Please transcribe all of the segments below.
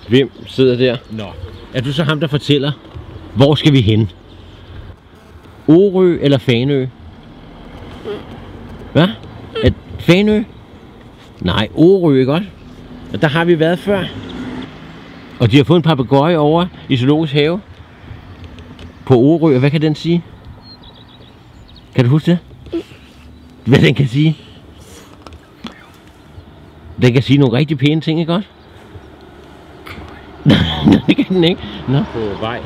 Hvem sidder der? Nå. Er du så ham, der fortæller, hvor skal vi hen? Orø eller Fanø? Hvad? Fanø? Nej, Orø, ikke også? Og der har vi været før. Og de har fået en papegøje over i Zoologisk Have. På Orø, og hvad kan den sige? Kan du huske det? Hvad den kan sige? Den kan sige nogle rigtig pæne ting, ikke også? Nej, det kan den ikke. Nå. På vej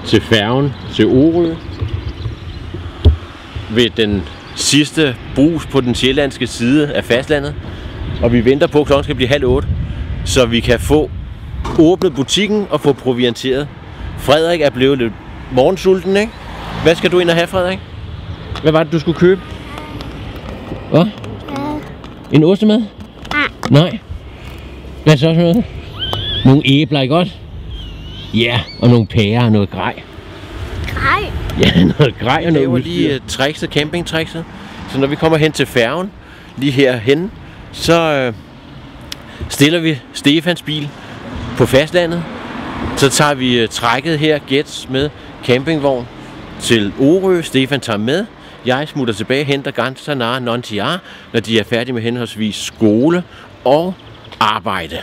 til færgen til Orø. Ved den sidste brus på den sjællandske side af fastlandet. Og vi venter på, at klokken skal blive 7:30, så vi kan få åbnet butikken og få provianteret. Frederik er blevet lidt morgensulten, ikke? Hvad skal du ind og have, Frederik? Hvad var det, du skulle købe? Hvad? En ostemad? Nej. Hvad så sådan noget? Nogle æbler, ikke også? Ja, og nogle pærer og noget grej. Grej? Ja, noget grej og noget udstyr. Lige trickset, campingtrickset. Så når vi kommer hen til færgen, lige herhen, så stiller vi Stefans bil på fastlandet. Så tager vi trækket her, Gets med campingvogn til Orø. Stefan tager med. Jeg smutter tilbage og henter Gantanar Nontiar, når de er færdige med henholdsvis skole og arbejde.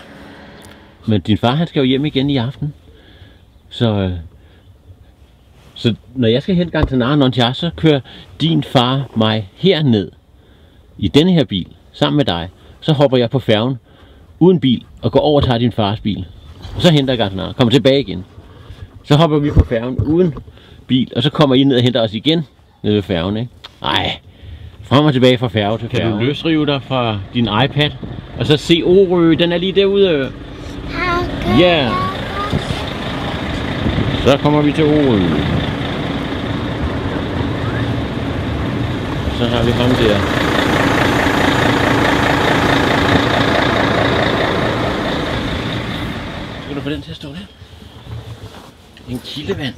Men din far, han skal jo hjem igen i aften. Så når jeg skal hente Gantanar Nontiar, så kører din far mig herned i denne her bil, sammen med dig. Så hopper jeg på færgen uden bil og går over og tager din fars bil. Og så henter jeg Gantanar, kommer tilbage igen. Så hopper vi på færgen uden bil, og så kommer I ned og henter os igen nede ved færgen, ikke? Ej, frem og tilbage fra færge til færge. Kan du løsrive dig fra din iPad, og så se Orø, den er lige derude. Ja. Så kommer vi til Orø. Så har vi ham der. Skal du få den til at stå der? En kildevand.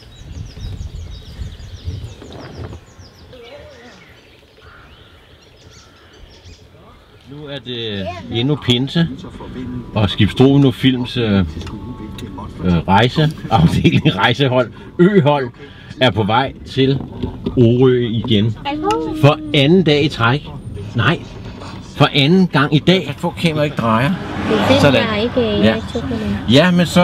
Nu er det endnu pinse, og Skibstruno Films rejsehold, øhold, er på vej til Orø igen. For anden dag i træk. Nej, for anden gang i dag. Få kameraet ikke drejer. Sådan. Ja. Ja, men så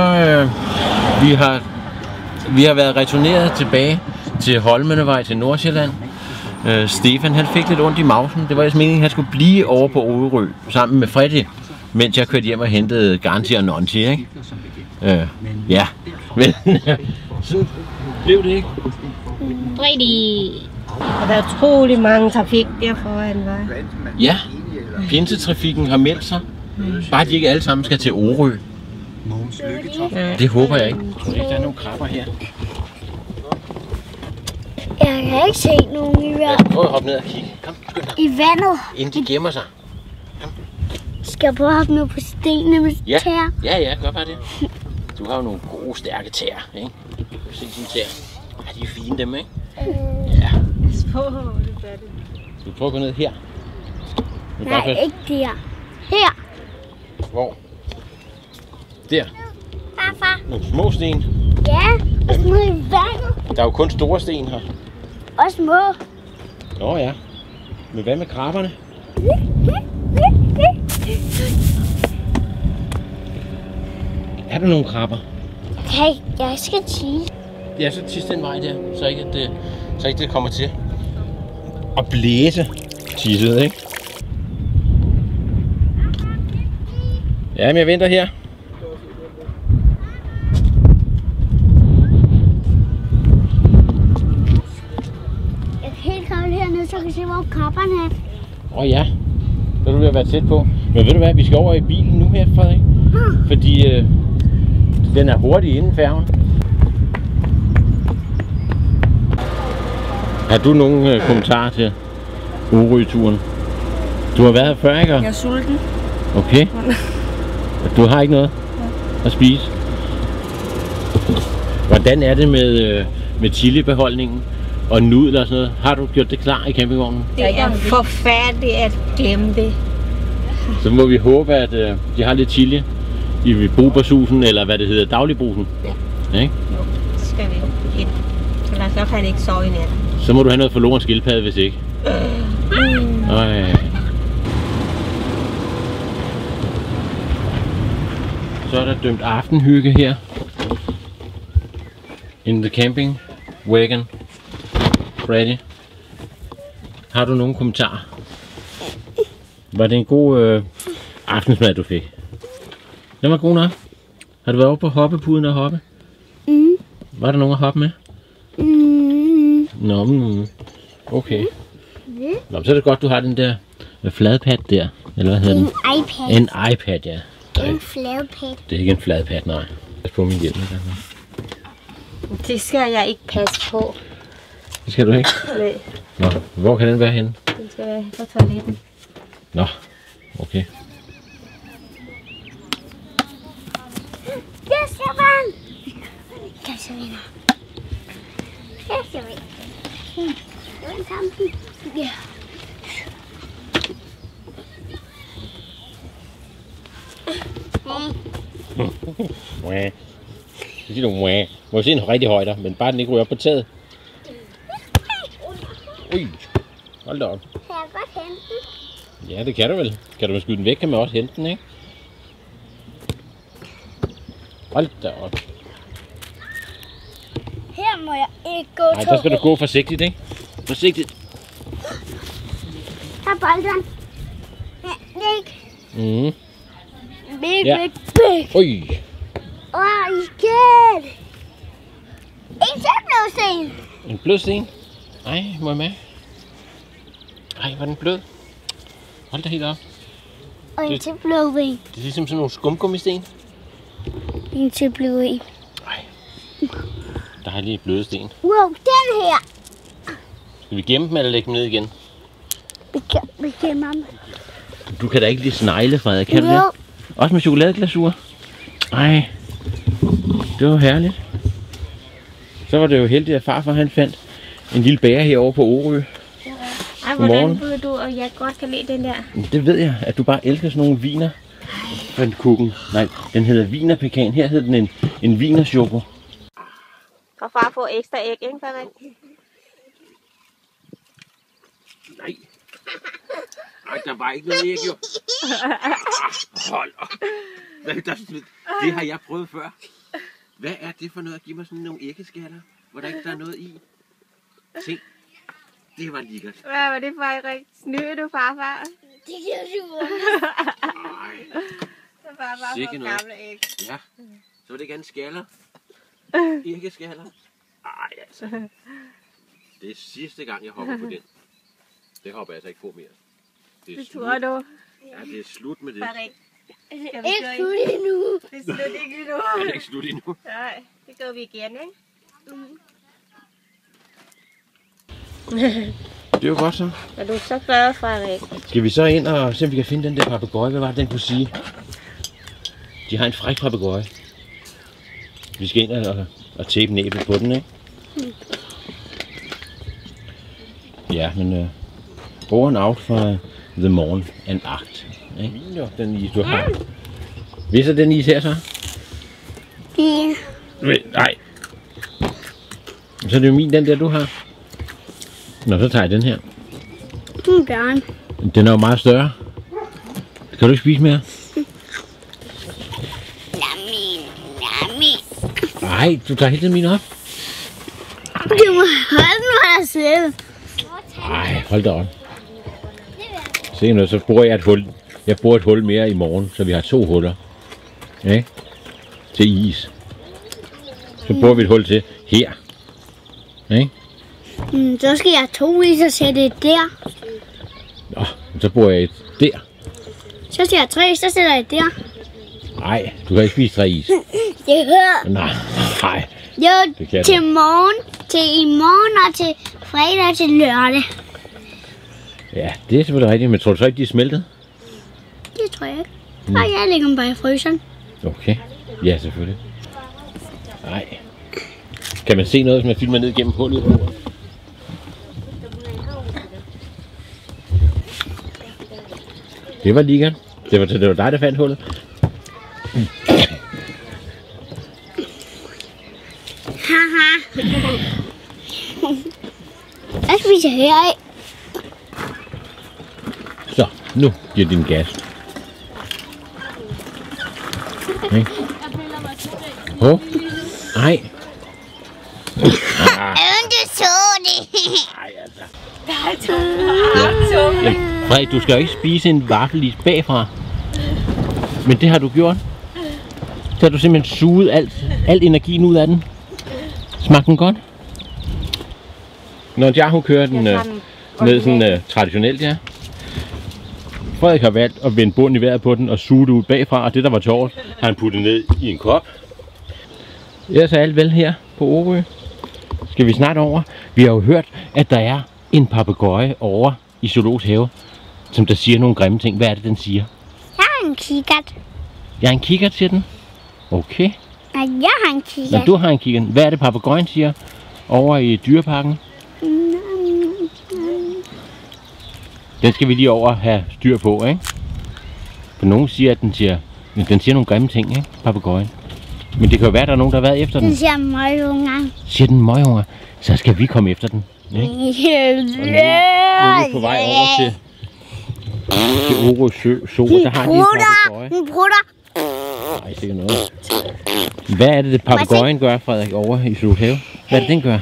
vi har været returneret tilbage til Holmenevej til Nordsjælland. Stefan, han fik lidt ondt i mausen. Det var altså meningen, at han skulle blive over på Orø sammen med Freddy, mens jeg kørte hjem og hentede Ganti og Nonti, ikke? Ja, men så blev det ikke. Freddy! Og der er utrolig mange trafik der foran vej. Ja, pinsetrafikken har meldt sig. Bare de ikke alle sammen skal til Orø. Det håber jeg ikke. Jeg tror ikke, der er nogle krabber her. Jeg kan ikke se nogen i vandet. Prøv at hoppe ned og kigge. Kom, skynd dig. I vandet? Inden de gemmer sig. Kom. Skal jeg prøve at hoppe ned på stenene med tæer? Ja, gør bare det. Du har jo nogle gode, stærke tæer, ikke? Du kan se dine tæer. Ja, de er fine dem, ikke? Ja. Du prøver at gå ned her. Nej, ikke der. Her. Hvor? Der. Farfar. Nogle små sten. Ja, og små i vandet. Der er jo kun store sten her. Og små. Nå ja. Men hvad med krabberne? Er der nogle krabber? Okay, jeg skal tisse. Ja, så tis den vej der, så ikke det kommer til at blæse tisset, ikke? Ja, men jeg venter her. Jeg kan helt komme hernede, så jeg kan se, hvor krabberne er. Ja, så er du ved at være tæt på. Men ved du hvad, vi skal over i bilen nu her, Frederik. Fordi den er hurtig inden færgen. Har du nogle kommentarer til Orø-turen? Du har været her før, ikke? Jeg er sulten. Okay. Du har ikke noget at spise? Hvordan er det med chilibeholdningen og nudler og sådan noget? Har du gjort det klar i campingvognen? Det er forfærdeligt at glemme det. Så må vi håbe, at de har lidt chili i Bobersusen, eller hvad det hedder, Dagligbrusen. Ja. Ikke? Jo, så skal vi hen. Ellers så kan han ikke sove i nat. Så må du have noget forloren skildpadde, hvis ikke. Så er der dømt aftenhygge her. In the camping wagon. Freddy. Har du nogle kommentarer? Var det en god aftensmad, du fik? Den var god nok. Har du været oppe på hoppepuden og hoppe? Var der nogen at hoppe med? Nå, okay. Nå, så er det godt, du har den der fladpad der. Eller hvad hedder den? En iPad. En iPad, ja. En fladpad. Det er ikke en fladpad, nej. Pas på min hjelm. Det skal jeg ikke passe på. Det skal du ikke? Nej. Nå, hvor kan den være henne? Den skal være på toiletten. Nå, okay. Jeg ser barn. Kan så vinder. Jeg ser vinder. Det var kampen. Ja. Det siger du, må jeg se en rigtig højder, men bare den ikke ryger op på taget. Ui, hold da op. Kan jeg godt hente den? Ja, det kan du vel. Kan du skyde den væk, kan man også hente den, ikke? Hold da op. Her må jeg ikke gå. Nej, der skal du gå forsigtigt, ikke? Forsigtigt. Her er bolden. Læg. Ja. Big. Ui. Igen. En til blodsten. En blød sten. Ej, må jeg med? Ej, var den blød? Hold da helt op. Og en til blodben. Det er ligesom sådan nogle skumgummisten. En til blodben. Ej. Der har lige et bløde sten. Wow, den her. Skal vi gemme dem eller lægge dem ned igen? Vi gemmer dem. Du kan da ikke lige snegle, Frederik, kan du det? Jo. Også med chokoladeglasur. Ej, det var herligt. Så var det jo heldigt, at farfar han fandt en lille bager herovre på Orø. Ej, hvordan ved du, at jeg godt kan lide den der? Det ved jeg, at du bare elsker sådan nogle viner. Den kukken. Nej, den hedder vinerpekan. Her hedder den en vinerchoko. Kan far få ekstra æg, ikke, Frederik? Nej. Ej, der var ikke noget æg, jo. Hold op. Det har jeg prøvet før. Hvad er det for noget at give mig sådan nogle æggeskaller, hvor der ikke er noget i? Se, det var lækkert. Hvad var det, Frederik? Snyder du, farfar? Det gør du. Ej, Så farfar får gamle æg. ja. Så var det ikke andet skaller. Æggeskaller. Ej, altså. Det er sidste gang, jeg hopper på den. Det hopper jeg altså ikke på mere. Det tror du? Ja, det er slut med det. Frederik. Ikke slut endnu. Det er slut ikke endnu. Det er ikke slut endnu. Nej, det gør vi igen, ikke? Det er jo godt så. Er du så glad, Frederik? Skal vi så ind og se, om vi kan finde den der papegøje? Hvad var det, den kunne sige? De har en fræk papegøje. Vi skal ind og tape næbet på den, ikke? Ja, men over and out for the morn and act. Ikke? Jo, den is, du har. Hvis er den is her så? Ja. Nej. Så er det jo min, den der du har. Nå, så tager jeg den her. Gerne. Den er jo meget større. Kan du ikke spise mere? Yummy. Nej, du tager hele min op. Du må holde den for dig selv. Ej, hold da op. Se nu, så bruger jeg et hul. Jeg bruger et hul mere i morgen, så vi har 2 huller. Ikke? Til is. Så bruger vi et hul til her. Ikke? Så skal jeg have 2 is og sætte et der. Nå, så bruger jeg et der. Så skal jeg 3, så sætter jeg et der. Nej, du kan ikke spise 3 is. Det hører. Nej. Jo, Det kan til du. morgen, til i morgen og til fredag og til lørdag. Ja, det er selvfølgelig rigtigt, men tror du så ikke, de er smeltet? Det tror jeg ikke. Og jeg lægger dem bare i fryseren. Okay. Ja, selvfølgelig. Nej. Kan man se noget, hvis man filmer ned gennem hullet på bordet? Det var lækkert. Det var dig, der fandt hullet. Haha. Jeg spiser her af. Så, nu giver din gas. Okay. Åh, nej. Du så det. Nej, altså. Ja. Frederik, du skal jo ikke spise en vaffelis bagfra. Men det har du gjort. Så har du simpelthen suget alt energien ud af den. Smagte den godt? Når jeg hun kører den ned sådan traditionelt, ja. Frederik har valgt at vende bunden i vejret på den og suge det ud bagfra, og det der var tårt, har han puttet ned i en kop. Ellers er alt vel her på Orø. Skal vi snart over? Vi har jo hørt, at der er en papegøje over i Zoologisk Have, som der siger nogle grimme ting. Hvad er det, den siger? Jeg har en kikkert. Jeg har en kikkert til den. Okay. Nej, jeg har en kikkert. Når du har en kikkert, hvad er det, papegøjen siger over i dyreparken? Den skal vi lige over have styr på, ikke? For nogen siger, at den siger nogle grimme ting, ikke? Papegøjen. Men det kan jo være, at der er nogen, der har været efter den. Den siger møgunger. Siger den møgunger? Så skal vi komme efter den. Ikke? Og nu er vi på vej over til Orø Zoo. Der har de en papegøje. Den prutter. Nej, sikkert noget. Hvad er det papegøjen gør, Frederik, over i Zoologisk Have? Hvad er det, den gør?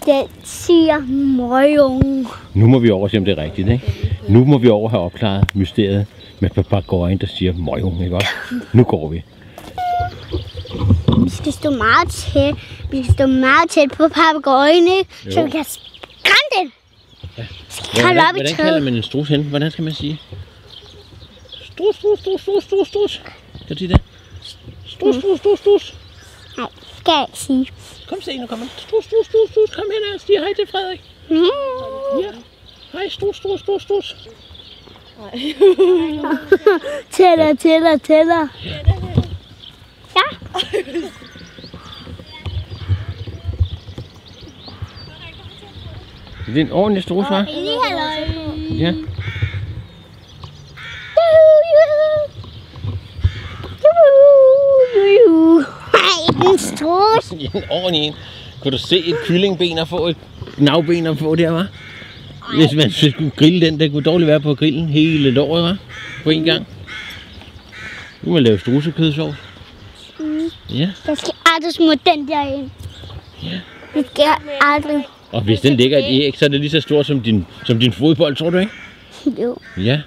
Den siger møgunger. Nu må vi over og se, om det er rigtigt, ikke? Nu må vi over have opklaret mysteriet med papegøjen, der siger møgung, ikke også? Nu går vi. Vi skal stå meget tæt. Vi skal stå meget tæt på papegøjen, ikke? Så vi kan skræmme den. Ja. Hvordan kalder man en strus hen? Hvordan skal man sige? Strus, strus, strus, strus, strus, strus. Kan du sige det? Strus, strus, strus, strus. Nej, skal jeg ikke sige. Kom se, nu kommer den. Strus, strus, strus, strus. Kom hen og siger hej til Frederik. Ja. Hej, strus, strus, strus, strus. Tæller, tæller, tæller. Ja. Det er en ordentlig strus, hva'? Lige halløj. Ja. Ej, en strus. En ordentlig en. Kunne du se et kyllingben og få et navben og få der, hva'? Hvis man skulle grille den, der kunne dårligt være på grillen hele låret, hva'? På en gang. Nu må man lave strudsekødsovs. Ja. Jeg skal aldrig smide den der ind. Ja. Det skal jeg aldrig. Og hvis den lægger et æg, så er det lige så stort som din fodbold, tror du ikke? Jo. Ja.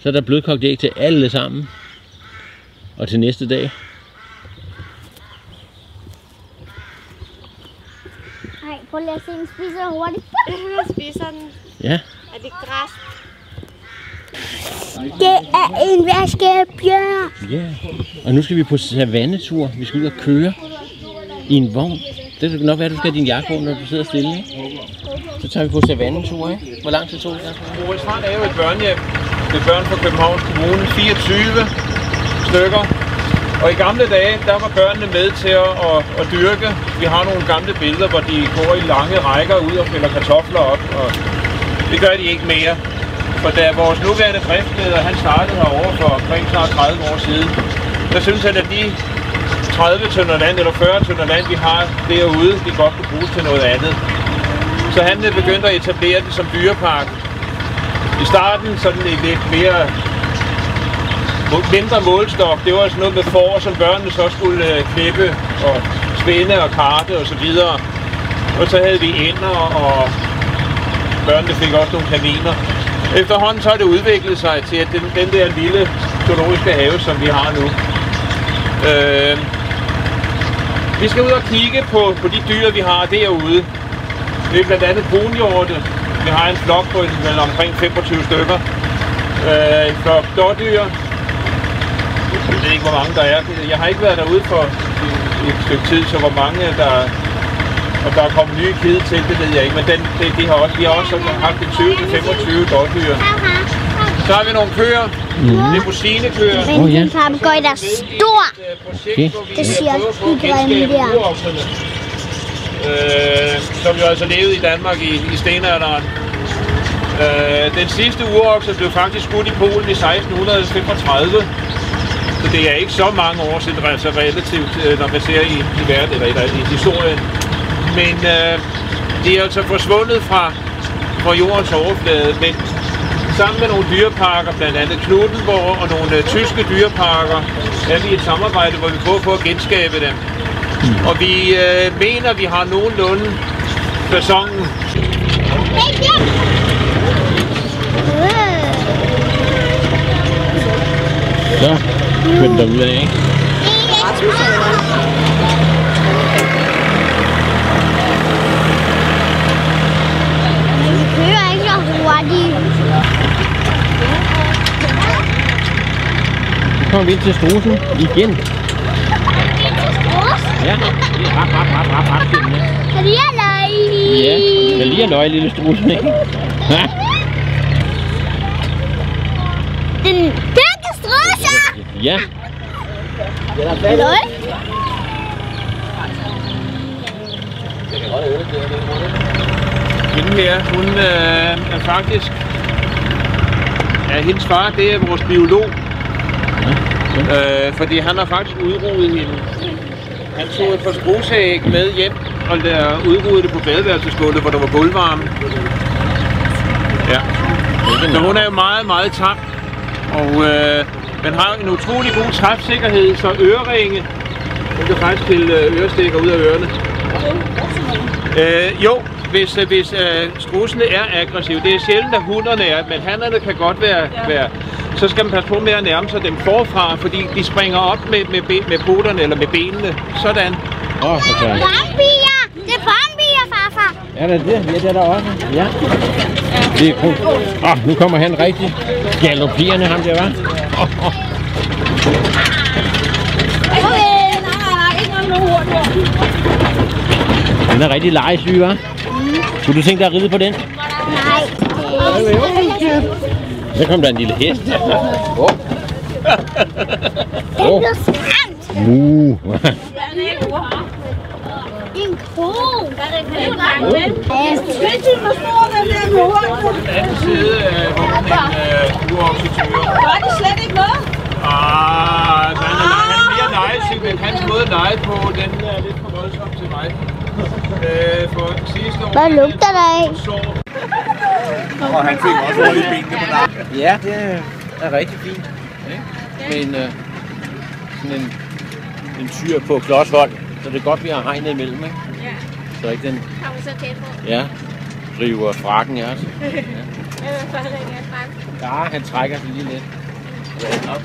Så er der blødkogt æg til alle sammen. Og til næste dag. Nej, prøv lige at se, den spiser hurtigt. Spiser den? Ja. Er det græs? Det er en vaskebjørn. Ja. Og nu skal vi på savannetur. Vi skal ud og køre i en vogn. Det kan nok være, at du skal have din jakke på, når du sidder stille, ikke? Så tager vi på savannetur, ikke? Hvor lang tid tog det? Orø Strand er jo et børnehjem. Det er børn fra Københavns Kommune. 24 stykker. Og i gamle dage, der var børnene med til at dyrke. Vi har nogle gamle billeder, hvor de går i lange rækker ud og fælder kartofler op. Og det gør de ikke mere. For da vores nuværende driftsleder, han startede herovre for omkring 30 år siden, der synes han, at de 30 tønder land eller 40 tønder land, vi har derude, de godt kunne bruges til noget andet. Så han begyndte at etablere det som dyrepark. I starten sådan en lidt mindre målstok. Det var sådan noget med får, som børnene så skulle klippe og spænde og karte og så videre. Og så havde vi ænder, og børnene fik også nogle kaniner. Efterhånden så har det udviklet sig til, at den der lille zoologiske have, som vi har nu. Vi skal ud og kigge på de dyr, vi har derude. Det er blandt andet brunhjorte. Vi har en flok på omkring 25 stykker. En flok dårdyr. Jeg ved ikke, hvor mange der er. Jeg har ikke været derude for et stykke tid, så hvor mange og der er kommet nye kide til, det ved jeg ikke. Men vi har også haft 20-25 dårdyr. Så har vi nogle køer. Limousinekøer. Men den papegøje, der er stor. Det siger de grimme der. Som jo altså levede i Danmark i stenalderen. Den sidste urokse blev faktisk skudt i Polen i 1635. Så men det er ikke så mange år siden, altså relativt, når man ser i verden, eller i historien. Men det er altså forsvundet fra jordens overflade, men sammen med nogle dyreparker, blandt andet Knuthenborg og nogle tyske dyreparker, er vi i et samarbejde, hvor vi prøver på at genskabe dem. Og vi mener, vi har nogenlunde sæsonen. Så kører den derudad, ikke? Så kommer vi ind til Strudsen igen. Ja, det er ret spændende. Kan lige have løg? Ja, der lige er løg, lille Strudsen, ikke? Ja. Den dyrke strudser! Ja. Løg? Hende her, hun er faktisk... Ja, hendes far, det er vores biolog. Fordi han har faktisk udruet hende. Han tog et par strudseæg med hjem og udruede det på badeværelsesgulvet, hvor der var gulvvarme. Ja. Så hun er jo meget, meget tam. Og man har en utrolig god træfsikkerhed, så øreringe, hun kan faktisk pille ørestikker ud af ørerne. Jo, hvis strudsene er aggressive. Det er sjældent, at hunderne er, men hannerne kan godt være. Så skal man passe på med at nærme sig dem forfra, fordi de springer op med poterne eller med benene. Sådan. Farmbier! Det er farmbier, farfar! Er det det? Ja, det er der også. Ja. Det er cool. Nu kommer han rigtig galopperende, ham der, hva'? Den er rigtig legesyg, hva'? Kunne du tænke dig at ride på den? Nej. Så kom der en lille hest. Den bliver skræmt! En ko! Den anden side af vognen uoksetyre. Gør det slet ikke noget? Han er mere legesyg, men hans måde at lege på, den er lidt for voldsom til mig. For sidste år... Hvad lugter der af? Og han fik også hurtigt benene på nakken. Ja, det er rigtig fint. Men sådan en tyr på klodshold, så det er godt, vi har hegnet imellem, ikke? Ja. Så ikke den... Kommer så tæt på. Ja, driver frakken af os. Jeg vil først ikke have frakken. Ja, han trækker sig lige lidt.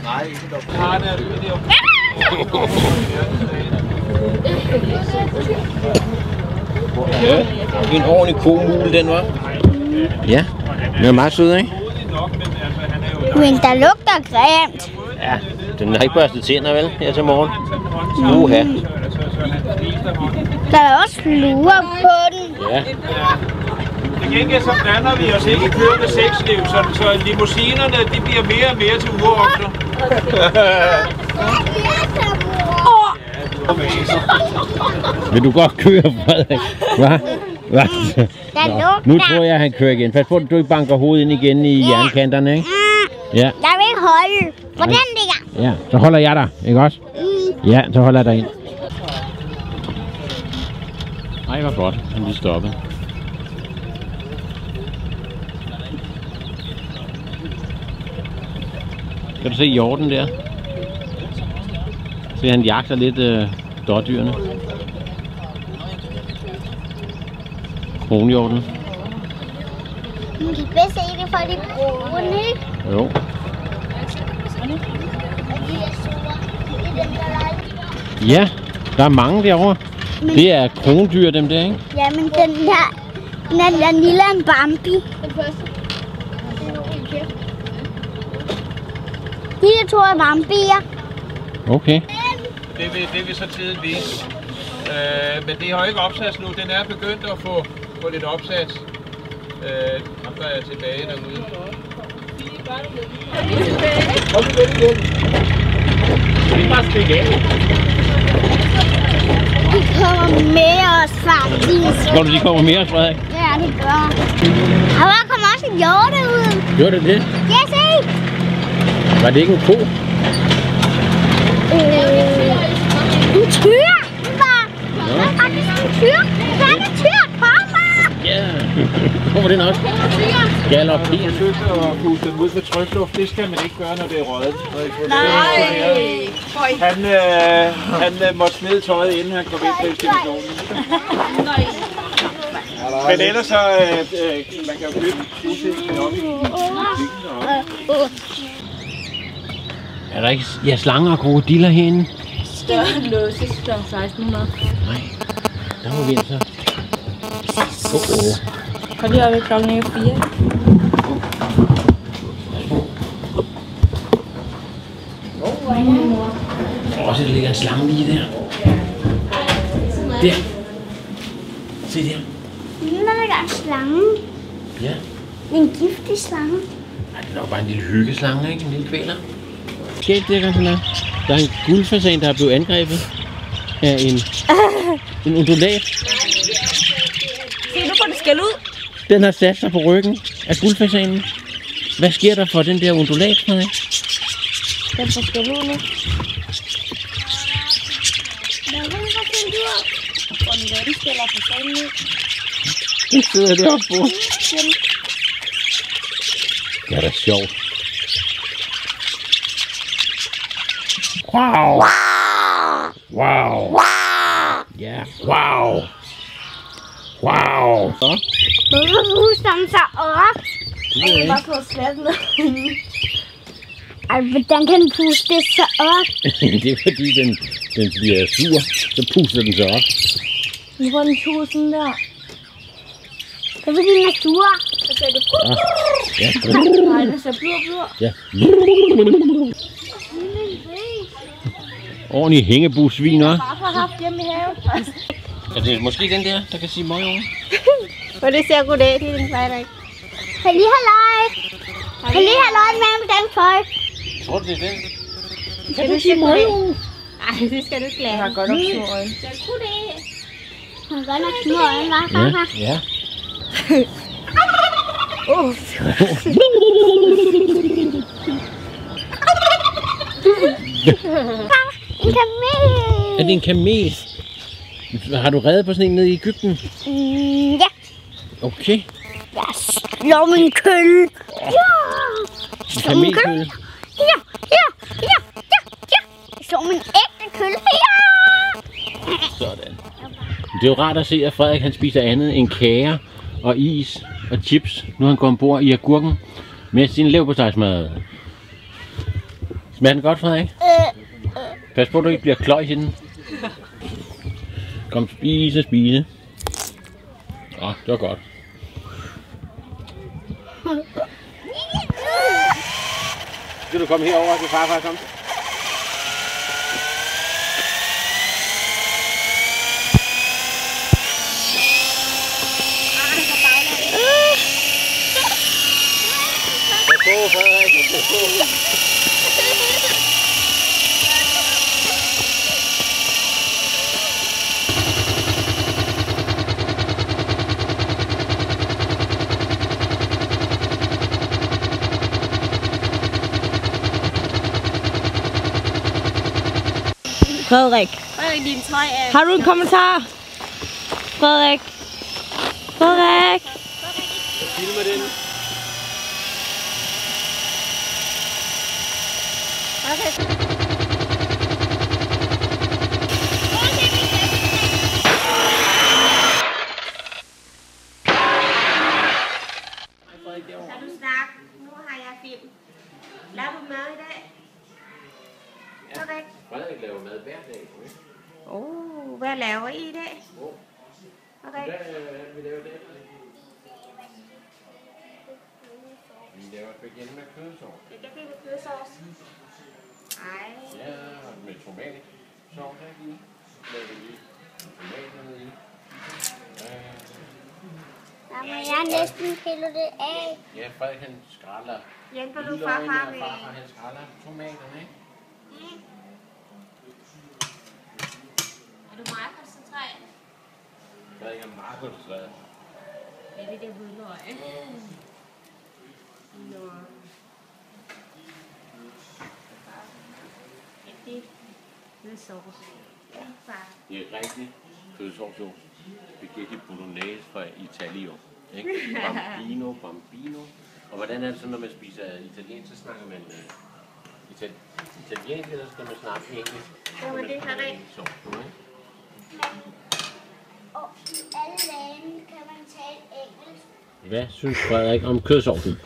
Nej, ikke dog. Har det ude der. En ordentlig komul, den var. Ja, den er meget sød, ikke? Men der lugter grimt. Ja, den har ikke børstet tænder, vel, her til morgen. Uha. Der er også fluer på den. Ja. Til gengæld så blander vi os ikke i kørende sexliv, så limousinerne de bliver mere og mere til urokser. Vil du godt køre, Frederik? Hvad? Nu tror jeg, han kører igen. Pas på, at du ikke banker hovedet ind igen i jernkanterne, ikke? Ja. Jeg vil ikke holde. Hvor den ligger. Ja, så holder jeg dig, ikke også? Ja, så holder jeg dig ind. Ej, hvor godt. Han lige stoppet. Kan du se hjorten der? Se, han jagter lidt dårdyrene. Kronhjorten. Man kan bedst se det for de brune, ikke? Jo. Ja, der er mange derovre. Men det er krondyr, dem der, ikke? Ja, men den er lille en Bambi. De der to er Bambier. Okay. Det vil så tiden vise. Men det har ikke opsats nu. Den er begyndt at få lidt opsats. Ham der er tilbage derude. De kommer med os faktisk. Tror du, de kommer med os, Frederik? Ja, det gør. Og der kommer også en hjorte ud. Gjorde det det? Ja, se. Var det ikke en ko? kommer den også. Galopperer. Jeg forsøgte at puste dem ud med trykluft. Det skal man ikke gøre, når det er røget. Han måtte smide tøjet, inden han kom ind på ekspeditionen. Men ellers så, man kan jo købe udsigt op i Er der ikke slanger og krokodiller herinde? Større låses kl. 1600. Nej, der må vi altså. Kom lige op i klokken 4. Så der ligger en slange lige der. Der. Se der. Der ligger en slange. Ja. En giftig slange. Ej, det er nok bare en lille hyggeslange, ikke? En lille kvæler. Skægt der, Grantala. Der er en guldfasan, der er blevet angrebet af en undulat. Se, nu får det skæld ud. Den har sat sig på ryggen af guldfasanen. Hvad sker der for den der undulat, Frederik? Den får skæld ud nu. Og den anden skælder fasanen ud. Den sidder deroppe på. Det er da sjovt. Wow! Wow! Ja, wow! Wow! Så? Hvorfor puster den sig op? Jeg kan bare få slatten. Ej, hvordan kan den puste sig op? Det er fordi den bliver sur, så puster den sig op. Nu får den tur sådan der. Det er fordi den er sur. Så sagde det Ja. nej, den ser blur. Ja. Ordentlig hængebusvin, hva'? Bare har haft hjemme i haven. Er det måske den der kan sige møg over? Og det ser goddag til den fejder ikke. Kan I lige have løg? Kan I lige have løg med den tøj? Tror du, det er den? Kan du sige møg over? Ej, det skal du ikke lade. Jeg har godt nok små øjne. Han har godt nok små øjne, hva'? Ja. En kamel. Er det en kamel? Har du reddet på sådan en nede i Egypten? Ja. Okay. Jeg slår min kølle. Ja. En kamelkølle. Ja. Jeg slår min ægte kølle. Ja. Sådan. Det er jo rart at se, at Frederik han spiser andet end kager og is og chips. Nu er han gået ombord i agurken med sin leverpostejsmad. Smager den godt, Frederik? Pas på, at du ikke bliver kløj i den. Kom, spise. Åh, det var godt. Skal du komme herover til farfar, kom? Frederik, Din tøj er... har du en kommentar? Frederik. Filmer den. Kan du snakke? Nu har jeg film. Laver du mad i dag? Frederik? Frederik laver mad hver dag. Hvad laver I dag? Frederik? Vi laver det. Vi laver spaghetti med kødsovs. Spaghetti med kødsovs. Ej. Ja, med tomatsovs her i. Laver vi lige tomater ned i. Der må jeg næsten pille det af. Ja, Frederik han skræller. Hjælper du farfar med? Farfar han skræller tomaterne, ikke? Er du meget koncentreret? Frederik er meget koncentreret. Ja, det er det hudløg. Nå. Det er kødsovs. Det er rigtig kødsovs. Spaghetti bolognese fra Italien. Ikke? Bambino, bambino. Og hvordan er det så, når man spiser italiensk, så snakker man italiensk, eller skal man snakke engelsk? Ja, men det er rigtigt. Så, Og i alle lande kan man tale engelsk. hvad synes Frederik om kødsovsen?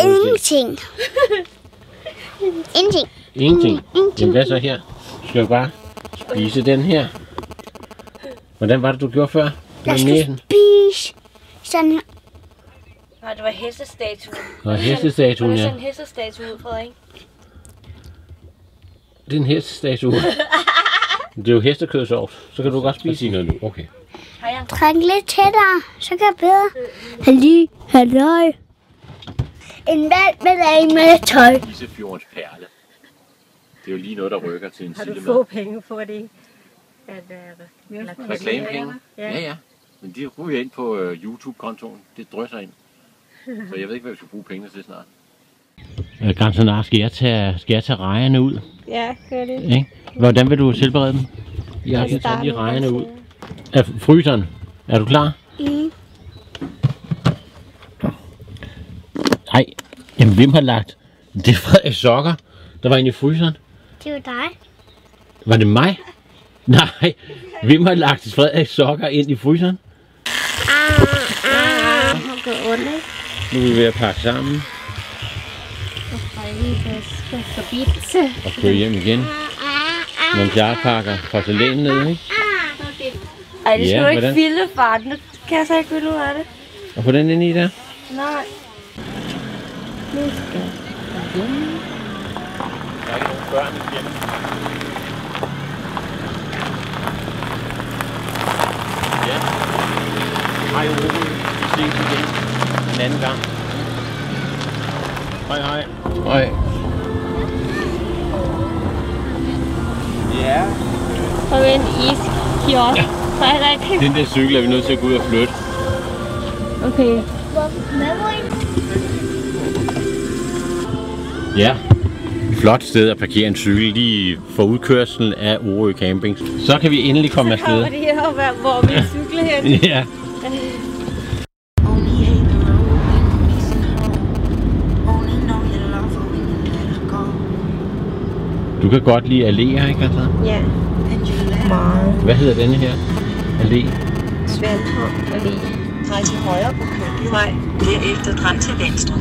Ingenting. Ingenting. Ingenting. Jamen hvad så her? Du skal jo bare spise den her. Hvordan var det, du gjorde før? Jeg skal spise sådan her. Nej, det var hestestatuen. Og hestestatuen, ja. Det er sådan en hestestatue ud, Frederik. Det er en hestestatue. Det er jo hestekødsovs. Så kan du godt spise i noget nu. Okay. Træk lidt tættere, så kan jeg bedre. Halløj. En valg med dag med tøj. Isefjordens perle. Det er jo lige noget, der rykker til en Har du sillemad. få penge for det? Reklamepenge? Ja. Men de ryger ind på YouTube-kontoen. Det drysser ind. Så jeg ved ikke, hvad vi skal bruge pengene til snart. Grænsenar, skal jeg tage rejerne ud? Ja, gør det. Ikke? Hvordan vil du tilberede dem? Jeg kan tage lige rejerne ud. Af fryseren. Er du klar? Nej. Jamen, hvem har lagt? Det er Frederik sokker, der var inde i fryseren. Det var dig. Var det mig? Nej. Hvem har lagt Frederik sokker ind i fryseren? Nu er vi ved at pakke sammen. Og køre hjem igen. Når jeg pakker porcelænen ned, ikke? Ej, det skal Ja, du ikke hvordan? filde, far. Nu kan jeg så ikke finde ud af det. Og få den ind i der. Nej. Der er ikke nogen børn hjemme. Ja. Hej Ove. Vi ses igen en anden gang. Hej hej. Hej. Ja. Og en iskiosk. Frederik. Den der cykel er vi nødt til at gå ud og flytte. Okay. Hvad var det? Ja. Flot sted at parkere en cykel lige for udkørslen af Orø Camping. Så kan vi endelig komme afsted. Kommer det her, hvor vi cykler hen? Ja. Du kan godt lide alléer, ikke altså? Ja. Meget. Hvad hedder denne her allé? Sværtom allé. Drej til højre på Købenvej. Derefter drej til venstre.